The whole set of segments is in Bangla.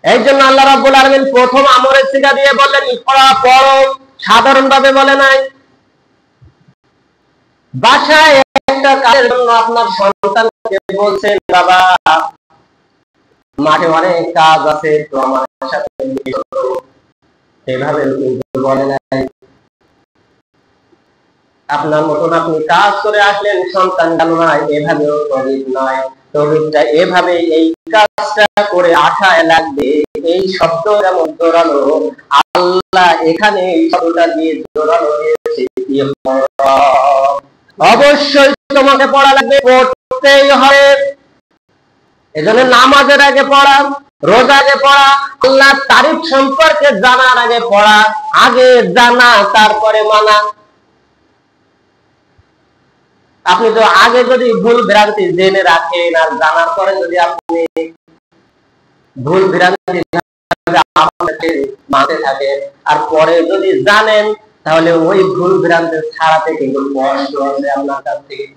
এই জন্য আল্লাহ রাব্বুল আলামিন প্রথম আমরের সিগা দিয়ে বললেন ইকরা, পড়ো, সাধারণ ভাবে বলে নাই। বাসায় একটা কাজের জন্য আপনার সন্তানকে বলছেন বাবা মাঠে অনেক কাজ আছে, তো আমার সাথে এভাবে কিন্তু বলে নাই। আপনার মতন আপনি কাজ করে আসলেন, সন্তান গেল না, এভাবেও তৌহিদ নয়। তৌহিদটা এভাবে এই কাজটা করে আশায় লাগবে, এই শব্দ যেমন জোরালো, আল্লাহ এখানে এই শব্দটা দিয়ে জোরালো দিয়েছে, অবশ্যই তোমাকে পড়া লাগবে, পড়তেই হবে। এজন্য নামাজের আগে পড়া, রোজার আগে পড়া, আল্লাহর তারিফ সম্পর্কে জানার আগে পড়া, আগে জানা তারপরে মানা। আপনি তো আগে যদি ভুল ভ্রান্তি জেনে রাখেন আর জানার পরে যদি আপনি ভুল ভ্রান্তি মানতে থাকেন আর পরে যদি জানেন, তাহলে ওই ভুল ভ্রান্তি ছাড়াতে কিন্তু কষ্ট হবে আপনার কাছ থেকে।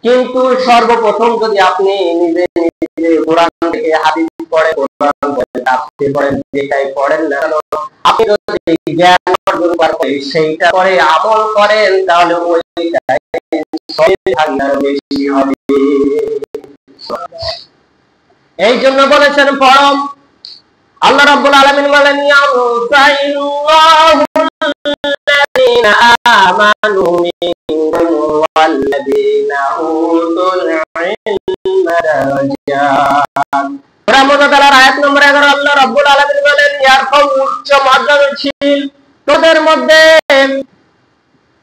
কিন্তু সর্বপ্রথম যদি আপনি নিজে নিজে কোরআন থেকে হাদিস পড়ে, কোরআন পড়ে, তাফসীর পড়েন, যেটাই পড়েন না কেন, আপনি যদি জ্ঞান অর্জন করেন, সেইটা পরে আমল করেন, তাহলে ওইটাই সবচেয়ে বেশি হবে। এই জন্য বলেছেন পড়ো। আল্লাহ রাব্বুল আলামিন বলেন ইয়াউসাইল্লাহুল্লাযীনা আমানু মিনকুম ওয়াল্লাযীনা উতুল ইলমা দারাজাত। সূরা মুজাদালার আয়াত নম্বর 11 আল্লাহ রাব্বুল আলামিন বলেন ইয়ারফাউ, উচ্চ মর্যাদাশীল তোদের মধ্যে,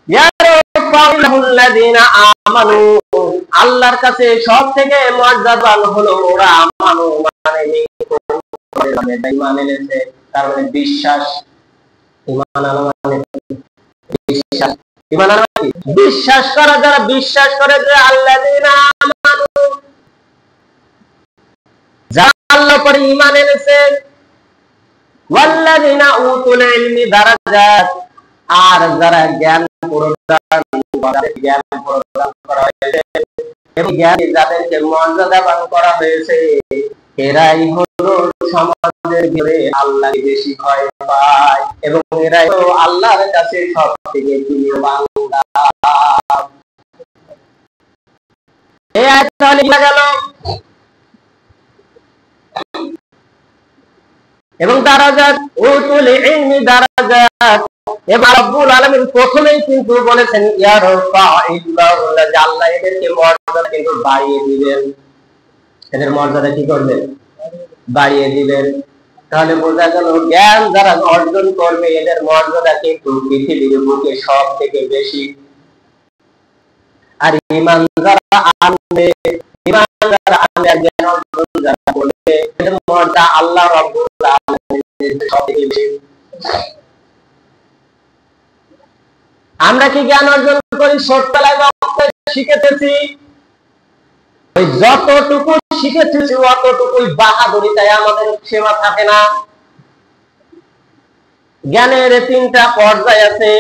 ইয়ারফাউল্লাযীনা আমানু, আল্লাহর কাছে সবথেকে মর্যাদাবান হলো ওরা আমানু মানে ঈমান এনেছে, তার মানে বিশ্বাস। ঈমান আনা মানে বিশ্বাস, ঈমান আনা কি? বিশ্বাস করা। যারা বিশ্বাস করে যে আল্লাযীনা আমানু, যারা আল্লাহর উপরে ঈমান এনেছে, ওয়াল্লাযীনা উতুল ইলমি দারাজাত, আর যারা জ্ঞান প্রদান করা হয়েছে এবং জ্ঞানী যাদেরকে মর্যাদাবান করা হয়েছে, এরাই হলো সমাজের ভিতরে আল্লাহ বেশি ভয় পায় এবং এরাই হলো আল্লাহর কাছে সবথেকে প্রিয় বান্দা। এই আয়াতটা লেখা গেল। এবং দারাজাত, উতুল ইলমি দারাজাত, এবং রব্বুল আলামিন প্রথমেই কিন্তু বলেছেন ইয়ারফাউল্লাহ, যে আল্লাহ এদেরকে মর্যাদা কিন্তু বাড়িয়ে দিবেন। এদের মর্যাদা কি করবেন? বাড়িয়ে দিবেন। তাহলে বোঝা গেল জ্ঞান যারা অর্জন করবে এদের মর্যাদা কিন্তু পৃথিবীর বুকে সব থেকে বেশি। আর ঈমান যারা আনবে, ঈমান যারা আনবে, জ্ঞান অর্জন যারা করবে, এদের মর্যাদা আল্লাহ রাব্বুল আলামিনের সব থেকে বেশি। আমরা কি জ্ঞান অর্জন করি ছোটবেলায় শিখেছি? ওই যতটুকু শিখেছি অতটুকুই বাহাদুরি, তাই আমাদের সেবা থাকে না। জ্ঞানের তিনটা পর্যায় আছে।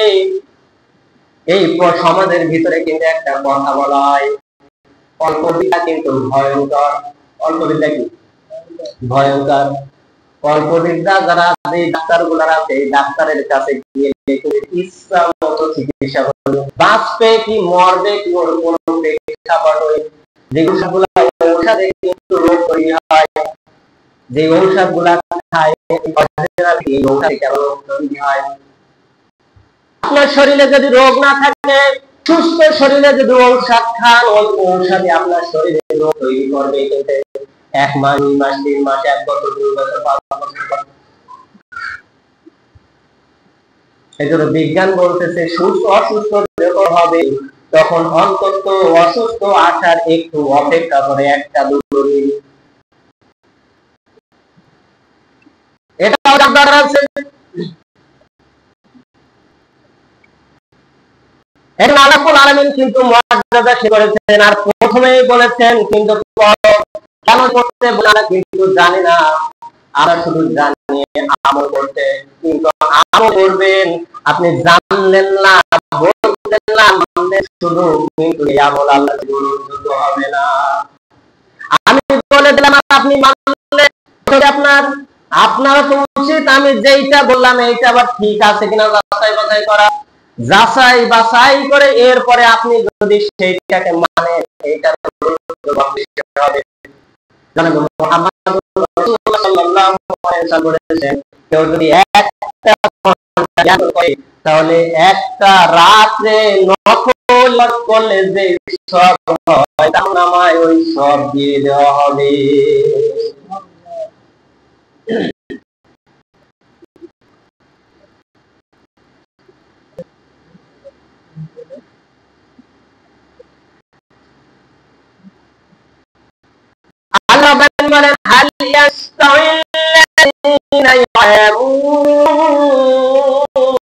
এই সমাজের ভিতরে কিন্তু একটা কথা বলা হয়, অল্প বিদ্যা কিন্তু ভয়ঙ্কর। অল্প বিদ্যা কি ভয়ঙ্কর? অল্প বিদ্যা যারা ডাক্তার গুলার আছে, ডাক্তারের কাছে গিয়ে ইচ্ছা মতো চিকিৎসা করবে, বাঁচবে কি মরবে কি ওর কোনো প্রেক্ষাপট নেই। যে ঔষধগুলা ঔষধে কিন্তু রোগ তৈরি হয়, যে ঔষধগুলা খায় এই ঔষধে কেন রোগ তৈরি হয়। আপনার শরীরে যদি রোগ না থাকে, সুস্থ শরীরে যদি ঔষধ খান, ওই ঔষধে আপনার শরীরে রোগ তৈরি করবে। কিন্তু 1 মাস, 2 মাস, 3 মাস, 1 বছর, 2 বছর, 5 বছর। এই জন্য বিজ্ঞান বলতেছে সুস্থ অসুস্থ যখন হবে তখন অন্তত অসুস্থ আসার একটু অপেক্ষা করে 1-2 দিন। এটাও জানার আছে। এখন আল্লাহ রাব্বুল আলামিন কিন্তু মর্যাদা শেষ করেছেন আর প্রথমেই বলেছেন কিন্তু কেন করতে বলা কিন্তু জানি না, আমরা শুধু জানি আমল করতে। কিন্তু আমল করবেন, আপনি জানলেন না, বললেন না, মানলেন শুধু, কিন্তু এই আমল আল্লাহর গ্রহণযোগ্য হবে না। আমি বলে দিলাম আপনি আপনার তো উচিত আমি যেইটা বললাম এইটা আবার ঠিক আছে কিনা যাচাই বাছাই করা, যাচাই বাছাই করে এরপরে আপনি যদি সেইটাকে মানে এইটা হবে। কেউ যদি একটা তাহলে একটা রাত্রে নকল করলে যে সব হয় তার নামায় ওই সব দিয়ে দেওয়া হবে। আল্লাহ বলেন হাল ইয়াস্তাউল্লাযীনা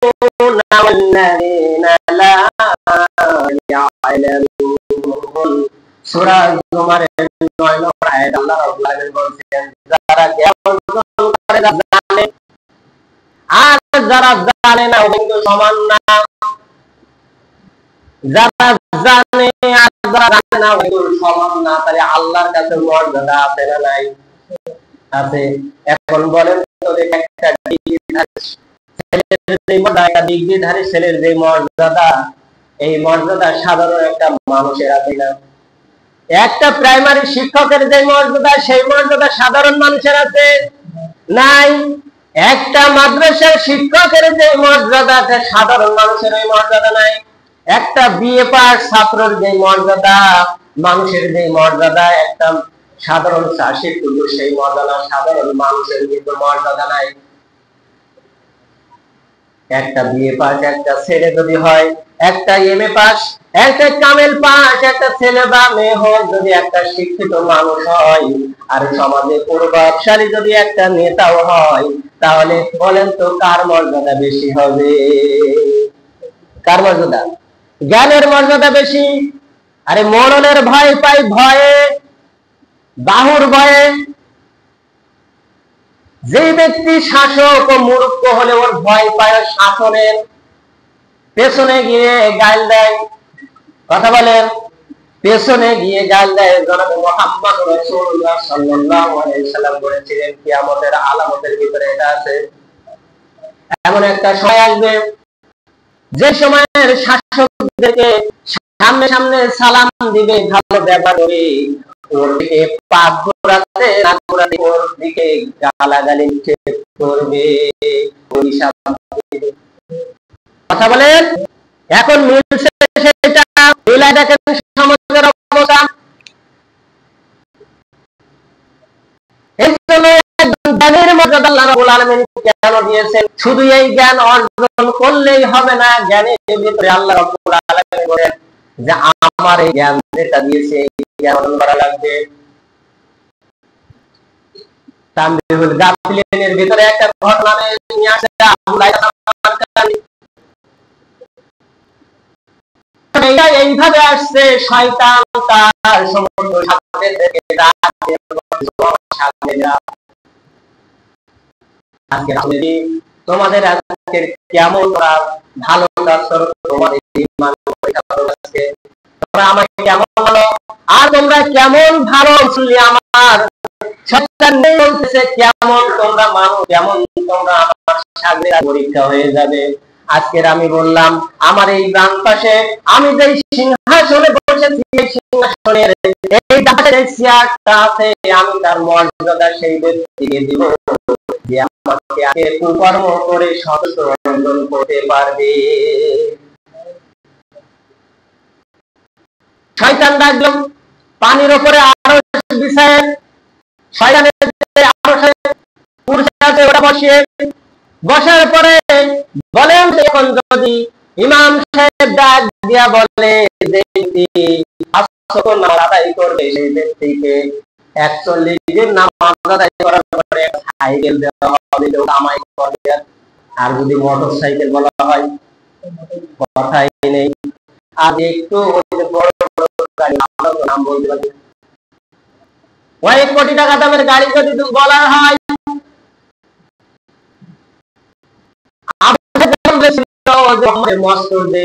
ইয়া'লামুনা ওয়াল্লাযীনা লা ইয়া'লামুন। সূরা জুমারের 9 নম্বর আয়াত আল্লাহ রাব্বুল আলামিন বলেন যারা জ্ঞান অর্জন করে জানে আর যারা জানে না কিন্তু সমান না। যারা জানে আর যারা জানে না ওই সমান না, তাহলে আল্লাহর কাছে মর্যাদা আছে না নাই? আছে। এখন বলেন তো একটা ডিগ্রিধারী ছেলের যে মর্যাদা, এই মর্যাদা সাধারণ একটা মানুষের আছে না? একটা প্রাইমারি শিক্ষকের যে মর্যাদা, সেই মর্যাদা সাধারণ মানুষের আছে নাই? একটা মাদ্রাসার শিক্ষকের যে মর্যাদা, সাধারণ মানুষের ওই মর্যাদা নাই। একটা বিএ পাস ছাত্রের যে মর্যাদা, মানুষের যে মর্যাদা, একটা সাধারণ চাষির কিন্তু সেই মর্যাদা সাধারণ মানুষের কিন্তু মর্যাদা নাই। একটা বিএ পাস একটা ছেলে যদি হয়, একটা এমএ পাস, একটা কামেল পাস একটা ছেলে বা মেয়ে হোক, যদি একটা শিক্ষিত মানুষ হয় আর সমাজে প্রভাবশালী যদি একটা নেতাও হয়, তাহলে বলেন তো কার মর্যাদা বেশি হবে? কার মর্যাদা? জ্ঞানের মর্যাদা বেশি। আরে মরণের ভয় পাই, ভয়ে বাহুর ভয়ে। যে ব্যক্তি শাসক ও মূর্খ হলে ওর ভয় পায় শাসনের, পেছনে গিয়ে গাল দেয়। কথা বলেন, পেছনে গিয়ে গাল দেয়। জনাব মুহাম্মদ রাসূলুল্লাহ সাল্লাল্লাহু আলাইহি সাল্লাম বলেছিলেন কিয়ামতের আলামতের ভিতরে এটা আছে। এমন একটা সময় আসবে যে সময়ের শাসকদেরকে সামনে সামনে সালাম দিবে, ভালো ব্যবহার করে, ওর দিকে পাক ঘোরাতে না ঘোরাতে ওর দিকে গালাগালি করবে। কথা বলেন, এখন মিলছে সেটা? মিলাই দেখেন সমাজের অবস্থা। এই জন্য জ্ঞানের মর্যাদা আল্লাহ রাব্বুল আলামিন কেন দিয়েছেন? শুধু এই জ্ঞান অর্জন করলেই হবে না, জ্ঞানের ভিতরে আল্লাহ রাব্বুল আলামিন বলেন যে আমার এই জ্ঞান যেটা দিয়েছে এই জ্ঞান অর্জন করা লাগবে। তানবীহুল গাফিলিনের ভিতরে একটা ঘটনা নিয়ে আসে আব্দুল্লাহ এইভাবে আসছে, শয়তান তার সমস্ত ছাত্রদেরকে তোমাদের আজকে কেমন ভালো কাজ করো, তোমাদের ঈমান পরীক্ষা করো, তোমরা আমাকে কেমন ভালো আর তোমরা কেমন ভালো শুনলি আমার শয়তান নেই বলতেছে কেমন তোমরা মানুষ, কেমন তোমরা আমার সামনে পরীক্ষা হয়ে যাবে। আজকের আমি বললাম আমার এই ডান পাশে আমি যে সিংহাসনে বসেছি, এই সিংহাসনের এই ডানে চেয়ারটা আছে, আমি তার মর্যাদা সেই ব্যক্তিকে দিব যে আমাকে আগে কুকর্ম করে সতত অর্জন করতে পারবে। শয়তান ডাকলো পানির উপরে আরো বিছায়, শয়তানের আরো পুরুষে ওটা বসিয়ে বসার পরে বলেন এখন যদি ইমাম সাহেব ডাক দিয়া বলে যে আদায় করবে সেই ব্যক্তিকে 41 দিন নামাজ আদায় করার পরে সাইকেল দেওয়া হবে, কামাই করবে। আর যদি মোটর সাইকেল বলা হয় কথাই নেই। আর একটু বড় বড় গাড়ি নাম বলতে পারি, কয়েক কোটি টাকা দামের গাড়ি যদি বলা হয়,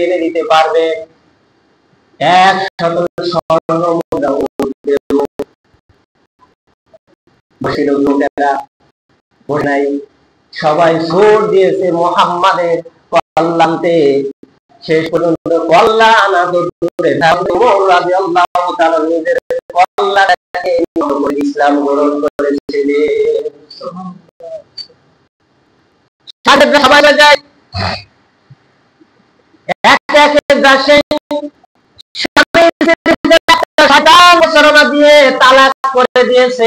এনে দিতে পারবে 100 স্বর্ণ মুদ্রা। নাই, সবাই জোর দিয়েছে মুহাম্মাদের কল্যাণে। শেষ পর্যন্ত কল্যাণ দূরে ওমর রাদিয়াল্লাহু তাআলা নিজের কল্যাণকে ইসলাম গ্রহণ করেছিলেন। সবাই যায় দিয়ে তালাক করে দিয়েছে,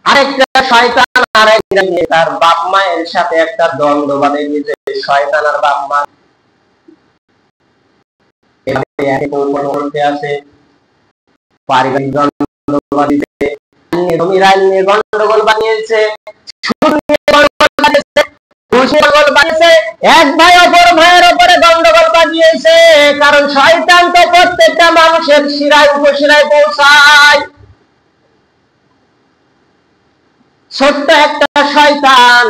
আরেকটা শয়তান আরেকটা নিয়ে তার বাপ মায়ের সাথে একটা দ্বন্দ্ব বাঁধে দিয়েছে। শয়তান আর বাপ মা আছে, পারিবারিক দ্বন্দ্ব বাঁধিয়েছে, গন্ডগোল বানিয়েছে, এক ভাই অপর ভাইয়ের উপরে গন্ডগোল বানিয়েছে। কারণ শয়তান তো প্রত্যেকটা মানুষের শিরায় উপশিরায় পৌঁছায়। ছোট্ট একটা শয়তান,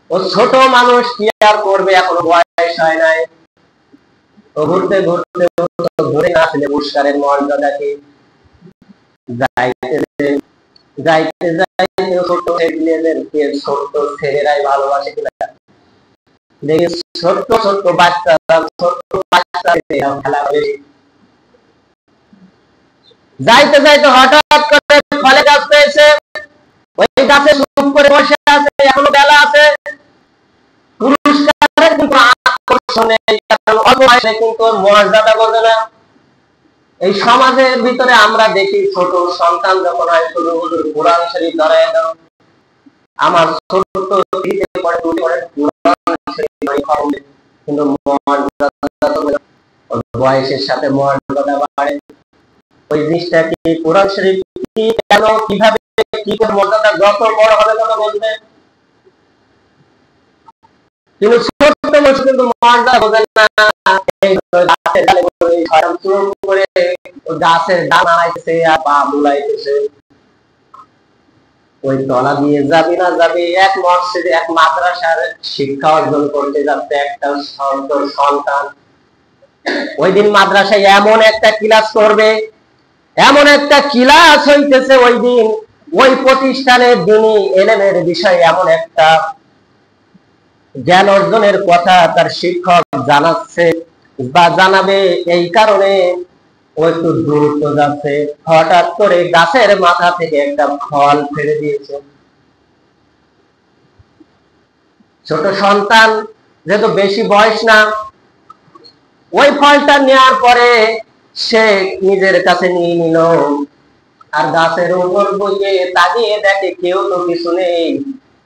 ও ছোট মানুষ কি আর করবে, এখনো বয়স হয় নাই। ঘুরতে ঘুরতে ঘুরে না আসলে পুরস্কারের মর্যাদাকে যাইতে যাইতে যাইতে ছোট ছেলেদেরকে ছোট ছেলেরাই ভালোবাসে কিনা দেখি, ছোট্ট ছোট্ট বাচ্চারা খেলা করে। যাইতে যাইতে হঠাৎ করে ফলে গাছ পেয়েছে, ওই গাছে চুপ করে বসে আছে, এখনো বেলা আছে। পুরস্কারের কিন্তু আকর্ষণ নেই, কারণ অল্প বয়সে কিন্তু মর্যাদা করবে না। এই সমাজের ভিতরে আমরা দেখি ছোট সন্তান যখন হয় শুধু কোরআন শরীফ ধরায় দাও, আমার ছোট কিন্তু বয়সের সাথে মর্যাদা বাড়ে। ওই জিনিসটা কি কোরআন শরীফ কি, কেন, কিভাবে, কি করে মর্যাদা যত বড় হবে তত বলবে, কিন্তু ছোট্ট মানুষ কিন্তু মর্যাদা বোঝেন না। গাছের ডানা আইতেছে আর পা বুলাইতেছে, ওই তলা দিয়ে যাবি না যাবি। এক মসজিদে এক মাদ্রাসার শিক্ষা অর্জন করতে যাচ্ছে একটা সন্তান, ওই দিন মাদ্রাসায় এমন একটা ক্লাস করবে, এমন একটা ক্লাস হইতেছে ওই দিন, ওই প্রতিষ্ঠানের দিনই এলেমের বিষয়ে এমন একটা জ্ঞান অর্জনের কথা তার শিক্ষক জানাচ্ছে বা জানাবে। এই কারণে ও একটু দ্রুত যাচ্ছে, হঠাৎ করে গাছের মাথা থেকে একটা ফল ফেলে দিয়েছে। ছোট সন্তান যেহেতু বেশি বয়স না, ওই ফলটা নেওয়ার পরে সে নিজের কাছে নিয়ে নিল, আর গাছের উপর বসে তাকিয়ে দেখে কেউ তো কিছু নেই।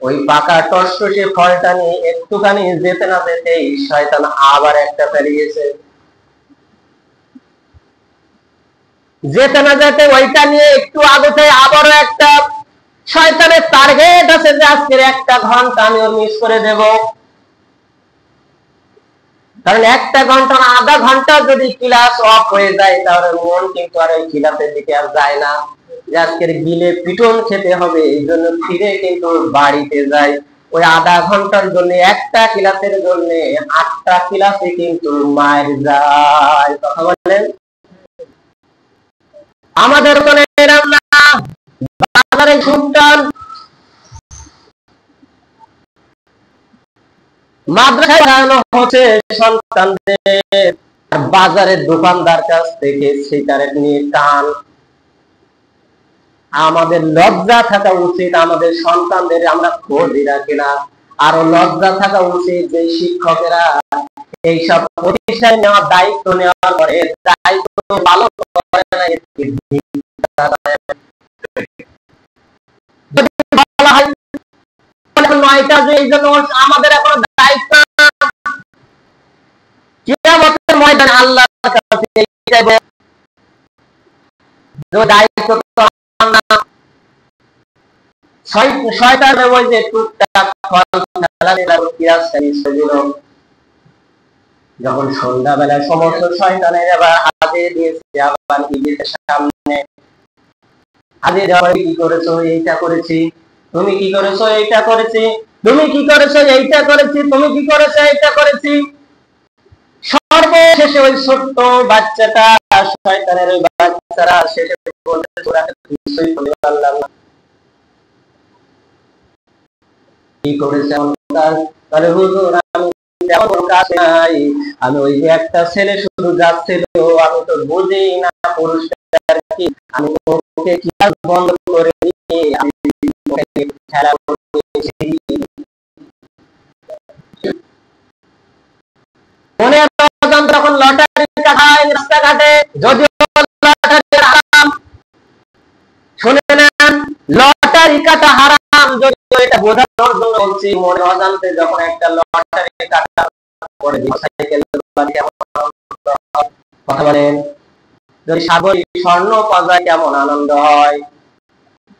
ওই পাকা টসটসে ফলটা নিয়ে একটুখানি যেতে না যেতেই শয়তান আবার একটা ফেলিয়েছে। যেতে না যেতে ওইটা নিয়ে একটু আগে আবারও একটা শয়তানের টার্গেট আছে যে আজকের 1 ঘন্টা আমি ওর মিস করে দেব। কারণ 1 ঘন্টা না আধা ঘন্টা যদি ক্লাস অফ হয়ে যায় তাহলে মন কিন্তু আর ওই ক্লাসের দিকে আর যায় না, যে আজকের গিলে পিটন খেতে হবে, এই জন্য ফিরে কিন্তু বাড়িতে যায়। ওই আধা ঘন্টার জন্য একটা ক্লাসের জন্য 8টা ক্লাসে কিন্তু মার যায়। কথা বলেন, আমাদের ওখানে এরকম না। বাজারে সন্তান মাদ্রাসায় পড়ানো হচ্ছে সন্তানদের, বাজারের দোকানদার কাছ থেকে সিগারেট নিয়ে টান। আমাদের লজ্জা থাকা উচিত, আমাদের সন্তানদের আমরা খোঁজই রাখি না। আরো লজ্জা থাকা উচিত যে শিক্ষকেরা এইসব প্রতিষ্ঠান নেওয়ার দায়িত্ব নেওয়ার পরে দায়িত্ব ভালো করে না। আমাদের এখন দায়িত্ব কিয়ামতের ময়দানে আল্লাহর কাছে দায়িত্ব শয়তান ওই যে টুকটাক যখন সন্ধ্যাবেলায় সমস্ত শয়তানের আবার হাজির দিয়েছে, আবার নিজেদের সামনে হাজির দেওয়ার কি করেছো, এইটা করেছি, তুমি কি করেছো, এইটা করেছি, তুমি কি করেছো, এইটা করেছি, তুমি কি করেছো, এইটা করেছি। সর্বশেষে ওই ছোট্ট বাচ্চাটা শয়তানের ওই বাচ্চারা শেষে বলতে কিছুই বলতে পারলাম না, কি করেছে তাহলে হুজুর আমি তেমন কাজ নাই, আমি ওই যে একটা ছেলে শুধু যাচ্ছিল, আমি তো বুঝি না পুরস্কার কি, আমি ওকে ক্লাস বন্ধ করে দিয়ে আমি খেলা করেছি। মনে তখন লটারি কাটায় রাস্তাঘাটে, যদিও লটারি হারাম, শুনে নেন লটারি কাটা হারাম, যদিও এটা বোঝানোর জন্য বলছি, মনে অজান্তে যখন একটা লটারি কাটা পরে সাইকেল কথা বলেন, যদি সাগরে স্বর্ণ পাওয়া যায় কেমন আনন্দ হয়,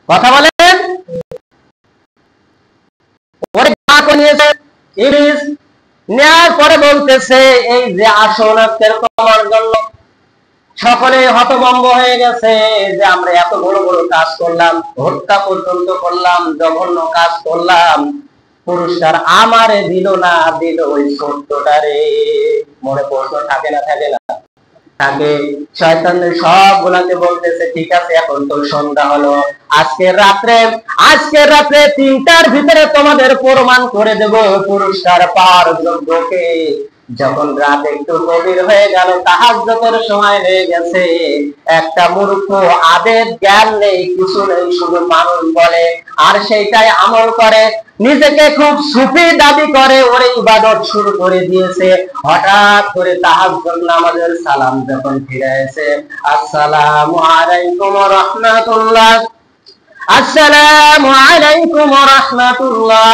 কথা বলেন। নেওয়ার পরে বলতেছে এই যে আসন তোমার জন্য, সকলে হতভম্ব হয়ে গেছে যে আমরা এত বড় বড় কাজ করলাম, হত্যা পর্যন্ত করলাম, জঘন্য কাজ করলাম, পুরস্কার আমারে দিল না, দিল ওই ছোট্টটারে। মনে প্রশ্ন থাকে না থাকে না থাকে। শয়তানের সবগুলাকে বলতেছে ঠিক আছে এখন তো সন্ধ্যা হলো, আজকের রাত্রে 3টার ভিতরে তোমাদের প্রমাণ করে দেব পুরস্কার পাওয়ার যোগ্যকে। যখন রাত একটু গভীর হয়ে গেল, তাহাজ্জুদের সময় হয়ে গেছে, একটা মূর্খ আবেগ জ্ঞান নেই, কিছু নেই, শুধু মানুষ বলে আর সেইটাই আমল করে, নিজেকে খুব সুফি দাবি করে, ওরে ইবাদত শুরু করে দিয়েছে। হঠাৎ করে তাহাজ্জুদ নামাজের সালাম যখন ফিরে এসে আসসালামু আলাইকুম ওয়া রাহমাতুল্লাহ, আসসালামু আলাইকুম ওয়া রাহমাতুল্লাহ,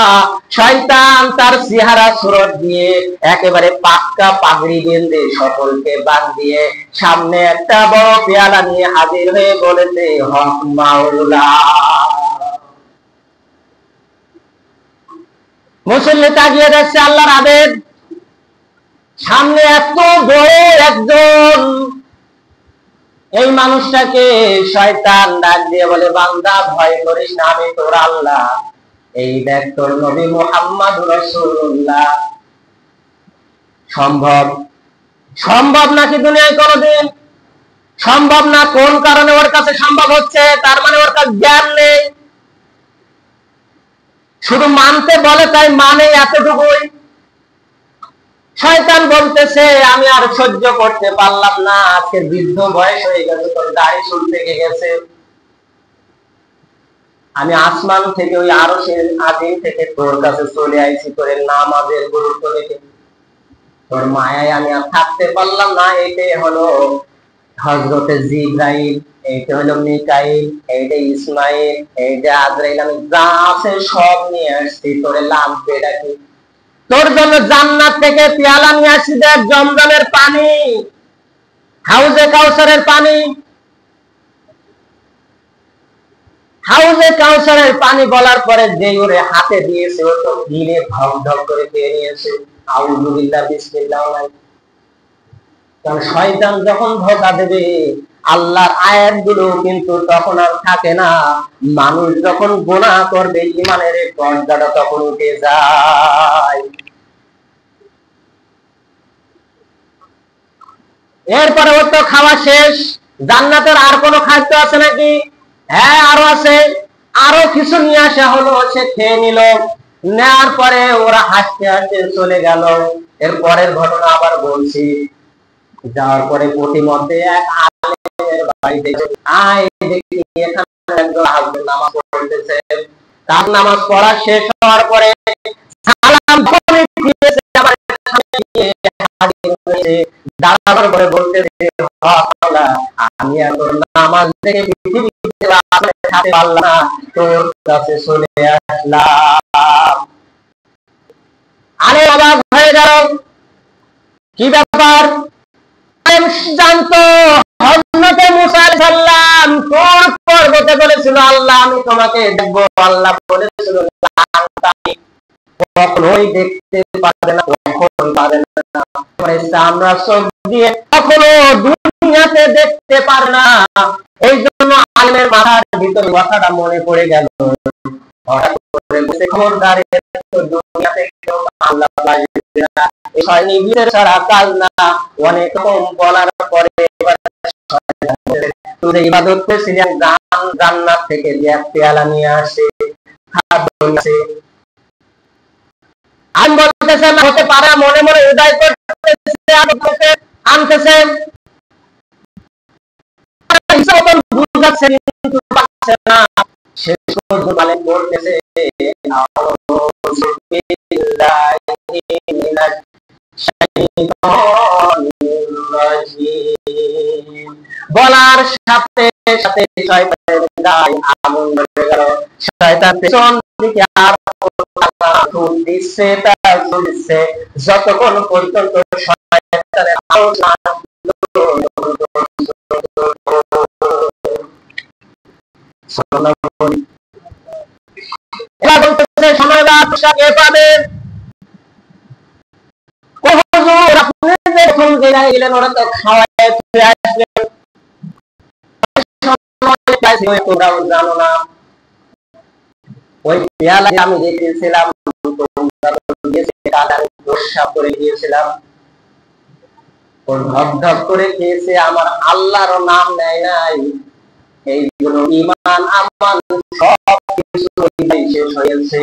শয়তান তার চেহারা সুরত দিয়ে একেবারে পাক্কা পাগড়ি বেঁধে সকলকে বাদ দিয়ে সামনে একটা বড় পেয়ালা নিয়ে হাজির হয়ে বলেছে হক মাওলা। মুসল্লি তাকিয়ে দেখছে আল্লাহর আবেদ, সামনে এত বড় একজন, এই মানুষটাকে শয়তান ডাক দিয়ে বলে বান্দা ভয় করিস না, আমি তোর আল্লাহ, এই দেখ তোর নবী মুহাম্মদ রাসূলুল্লাহ। সম্ভব? সম্ভব নাকি দুনিয়ায় কোনোদিন? সম্ভব না। কোন কারণে ওর কাছে সম্ভব হচ্ছে? তার মানে ওর কাছে জ্ঞান নেই, শুধু মানতে বলে তাই মানে এতটুকুই। শয়তান বলতেছে আমি আর সহ্য করতে পারলাম না, আজকে বৃদ্ধ বয়স হয়ে গেছে, তোর দাড়ি চুল থেকে গেছে, আমি আসমান থেকে ওই আরশের আদিম থেকে তোর কাছে চলে আইছি তোর নামাজের গুরুত্ব দেখে, তোর মায়ায় আমি আর থাকতে পারলাম না। এইটাই হলো হযরতে জিবরাইল, এইটা হলো মিকাইল, এইটা ইসমাইল, এইটা আজরাইল, আমি যা আছে সব নিয়ে আসছি, তোরে লাগবে নাকি? তোর জন্য জান্নাত থেকে পেয়ালা নিয়ে আসছি, দেখ জমজমের পানি, হাউজে কাউসারের পানি, হাউজে কাউসারের পানি বলার পরে যে ওরে হাতে দিয়েছে ও তো গিলে ঢক ঢক করে খেয়ে নিয়েছে। আউযুবিল্লাহ বিসমিল্লাহ নাই। কারণ শয়তান যখন ধোঁকা দেবে আল্লাহর আয়াতগুলো কিন্তু তখন আর থাকে না, মানুষ যখন গুনাহ করবে ঈমানের পর্দাটা তখন উঠে যায়। এরপরে ওর তো খাওয়া শেষ, জান্নাতের আর কোনো খাদ্য আছে নাকি? হ্যাঁ আরো আছে, আরো কিছু নিয়ে আসা হলো, সে খেয়ে নিল, নেওয়ার পরে ওরা হাসতে হাসতে চলে গেল। এর পরের ঘটনা আবার বলছি। যাওয়ার পরে প্রতিমধ্যে এক আলেমের বাড়িতে আয় দেখি এখানে একজন হাজবেন্ড নামাজ পড়তেছে। তার নামাজ পড়া শেষ হওয়ার পরে সালাম করে দিয়েছে, আবার হাজির হয়েছে, দাঁড়াবার পরে বলতেছে আমি এখন নামাজ থেকে পৃথিবীতে থাকতে পারলাম না, তোর কাছে চলে আসলাম। আরে অবাক হয়ে গেল, কি ব্যাপার? জানতো হযরত মুসা আলাইহিস সালাম কোন পর্বতে বলেছিল আল্লাহ আমি তোমাকে দেখবো, আল্লাহ বলেছিল কখনোই দেখতে পারবে না, কখনো পাবে না, আমরা সব দিয়ে কখনো দুনিয়াতে দেখতে পারে না। এই জন্য আলেমের মাথার ভিতরে কথাটা মনে পড়ে গেল, হঠাৎ করে বসে খবরদার দুনিয়াতে কেউ আল্লাহ লাগবে না, নিজের ছাড়া কাজ না, অনেক কম বলার পরে ইবাদত করছিলেন, জান্নাত থেকে যে পেয়ালা নিয়ে আসে, খাদ্য নিয়ে আসে, আমি বলতেছেন হতে পারে, মনে মনে উদয় করতেছে, আনতেছে, বুঝাচ্ছে কিন্তু পাচ্ছে না। শেষ পর্যন্ত বলেন করতেছে বলার সাথে সাথে শয়তানের গায়ে আগুন ধরে গেল। শয়তান পেছন দিকে আর দিচ্ছে, তার দিচ্ছে, যতক্ষণ পর্যন্ত শয়তানের আলোচনা গেলেন, ওরা তো খাওয়ায় আসলেন, তোমরাও জানো না ওই পেয়ালা আমি দেখেছিলাম করে গিয়েছিলাম, ওর ধপ ধপ করে খেয়েছে, আমার আল্লাহর নাম নেয় নাই। এইগুলো ঈমান আমার সব কিছু শেষ হয়েছে।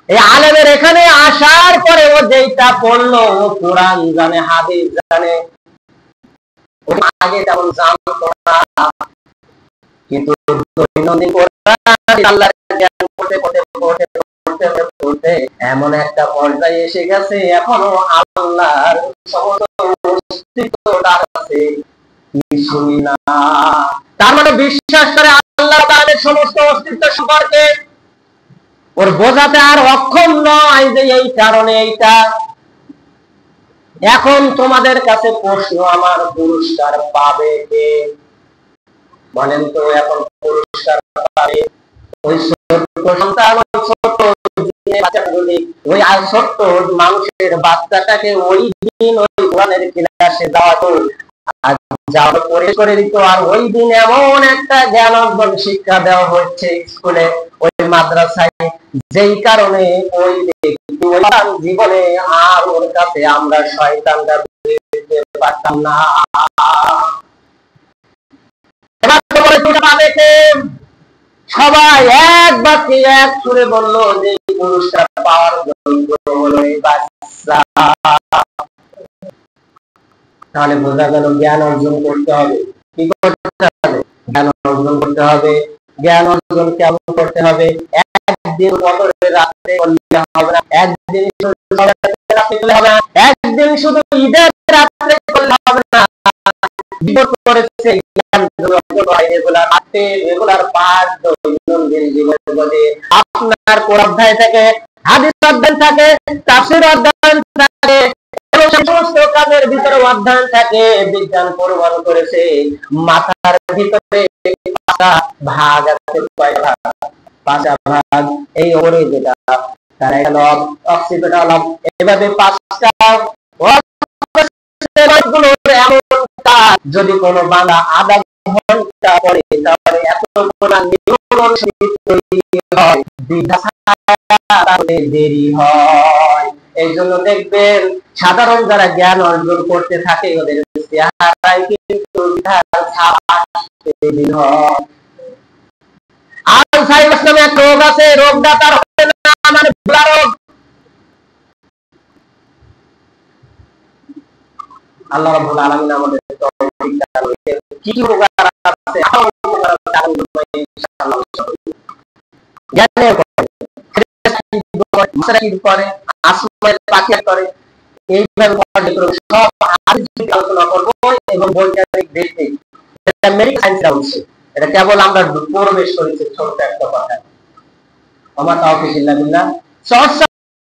এই আলেমের এখানে আসার পরে ও যেটা পড়লো, ও কোরআন জানে, হাদিস জানে, আগে তেমন জানতো না, কিন্তু দৈনন্দিন আল্লাহর জ্ঞান করতে করতে করতে করতে করতে এমন একটা পর্যায়ে এসে গেছে, এখনো আল্লাহর সমস্ত অস্তিত্বটা আছে কিছুই না। তার মানে বিশ্বাস করে আল্লাহ তাআলার সমস্ত অস্তিত্ব সম্পর্কে ওর বোঝাতে আর অক্ষম নয় যে এই কারণে এইটা। এখন তোমাদের কাছে প্রশ্ন, আমার পুরস্কার পাবে কে? বলেন তো, এখন পুরস্কার পাবে ওই ছোট্ট সন্তান, ওই ছোট্ট মানুষের বাচ্চাটাকে ওই দিন ওই কোরআনের ক্লাসে যাওয়া তো যাওয়া করে করে দিত, আর ওই দিন এমন একটা জ্ঞান অর্জন শিক্ষা দেওয়া হচ্ছে স্কুলে, ওই মাদ্রাসায়, যেই কারণে ওই জীবনে আর ওর কাছে আমরা শয়তানটা বুঝতে পারতাম না। সবাই এক বাক্যে এক সুরে বললো যে পুরস্কার পাওয়ার জন্য হলো এই বাচ্চা। তাহলে বোঝা গেল জ্ঞান অর্জন করতে হবে। কি করতে হবে? জ্ঞান অর্জন করতে হবে। জ্ঞান অর্জন কেমন করতে হবে? একদিন বদরের রাতে করলে হবে না, একদিন শুধু রাতে করলে হবে না, একদিন শুধু ঈদের রাতে করলে হবে না। বিপদ করেছে জ্ঞান রেগুলার রাতে রেগুলার পাঠ দৈনন্দিন জীবনের মধ্যে আপনার কোরআন অধ্যায় থেকে, হাদিস অধ্যয়ন থাকে, তাফসীর অধ্যয়ন থাকে, সমস্ত কাজের ভিতরে অধ্যয়ন থাকে। বিজ্ঞান প্রমাণ করেছে মাথার ভিতরে পাঁচটা ভাগ আছে, কয়টা? পাঁচটা ভাগ। এই ওরে যেটা তারা হলো অক্সিপিটাল, এভাবে পাঁচটা এমন কাজ যদি কোনো বাংলা আধা ঘন্টা পড়ে তাহলে এত নিউরন দেরি হয়। এই জন্য দেখবেন সাধারণ যারা জ্ঞান অর্জন করতে থাকে ওদের চেহারায় কিন্তু আলঝাইমার নামে এক রোগ আছে, রোগটা তার হবে না মানে ভোলা রোগ। আল্লাহ রাব্বুল আলামিন আমাদের তৌফিক দান করেন। কি কি রোগ আছে ইনশাআল্লাহ জ্ঞানে করে আসমানের পাখি করে, এইভাবে সব আলোচনা করবো এবং বৈজ্ঞানিক ভিত্তিক। এটা মেডিকেল সায়েন্স হচ্ছে, এটা কেবল আমরা প্রবেশ করেছি ছোট একটা কথা। আমার তাওফিক ইল্লা বিল্লাহ।